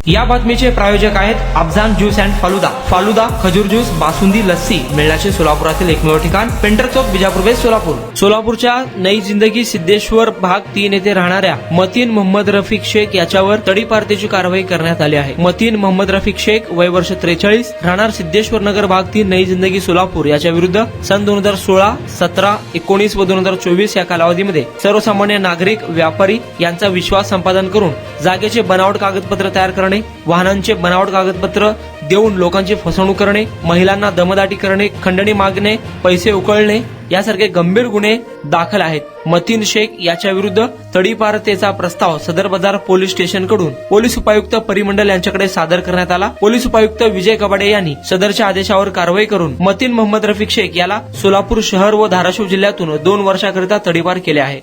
या बातमीचे प्रायोजक आहेत अफजान ज्यूस अँड फालुदा। फालुदा, खजूर ज्यूस, बासुंदी, लस्सी मिळण्याचे सोलापुरातील एकमेव ठिकाण पेंटर चौक, बिजापूर वेस्ट, सोलापूर। सोलापूरच्या नई जिंदगी सिद्धेश्वर भाग 3 येथे राहणाऱ्या मतीन मोहम्मद रफिक शेख याच्यावर तडीपारतेची कारवाई करण्यात आली आहे। मतीन मोहम्मद रफिक शेख, वय वर्ष 43, राहणार सिद्धेश्वर नगर भाग 3, नई जिंदगी, सोलापूर याच्या विरुद्ध सन 2016, 17, 19 व 2024 या कालावधीमध्ये सर्वसामान्य नागरिक, व्यापारी यांचा विश्वास संपादन करून जागेचे बनावट कागदपत्र तयार करणे, वाहनांचे बनावट कागदपत्र देऊन लोकांची फसवणूक करणे, महिलांना दमदाटी करणे, खंडणी मागणे, पैसे उकळणे यासारखे गंभीर गुन्हे दाखल आहेत। मतीन शेख याच्या विरुद्ध तडीपारतेचा प्रस्ताव सदर बाजार पोलीस स्टेशन कडून पोलीस उपायुक्त परिमंडल यांच्याकडे सादर करण्यात आला। पोलीस उपायुक्त विजय कबाडे यांनी सदरच्या आदेशावर कारवाई करून मतीन मोहम्मद रफिक शेख याला सोलापूर शहर व धाराशिव जिल्ह्यातून 2 वर्षाकरिता तडीपार केले आहे।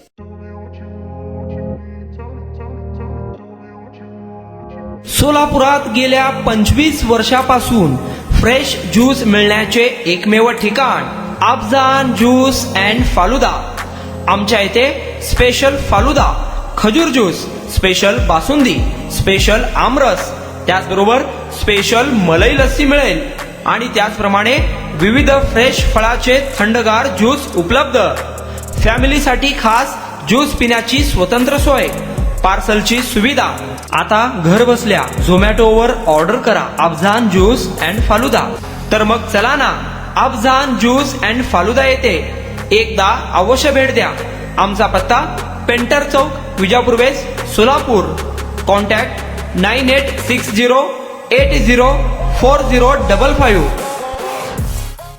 सोलापुरात गेल्या 25 वर्षापासून फ्रेश ज्यूस मिळण्याचे एकमेव ठिकाण अफजान ज्यूस अँड फालुदा। आमच्या इथे स्पेशल फालुदा, खजूर ज्यूस, स्पेशल बासुंदी, स्पेशल आमरस, त्याचबरोबर स्पेशल मलाई लस्सी मिळेल आणि त्याचप्रमाणे विविध फ्रेश फळाचे थंडगार ज्यूस उपलब्ध। फॅमिलीसाठी खास ज्यूस पिण्याची स्वतंत्र सोय, पार्सलची सुविधा। आता घर बसल्या झोमॅटोवर ऑर्डर करा अफजान ज्यूस अँड फालुदा। तर मग चला ना अफजान ज्यूस अँड फालुदा येथे एकदा अवश्य भेट द्या। आमचा पत्ता पेंटर चौक, बिजापूर वेस्ट, सोलापूर। कॉन्टॅक्ट 9860804055।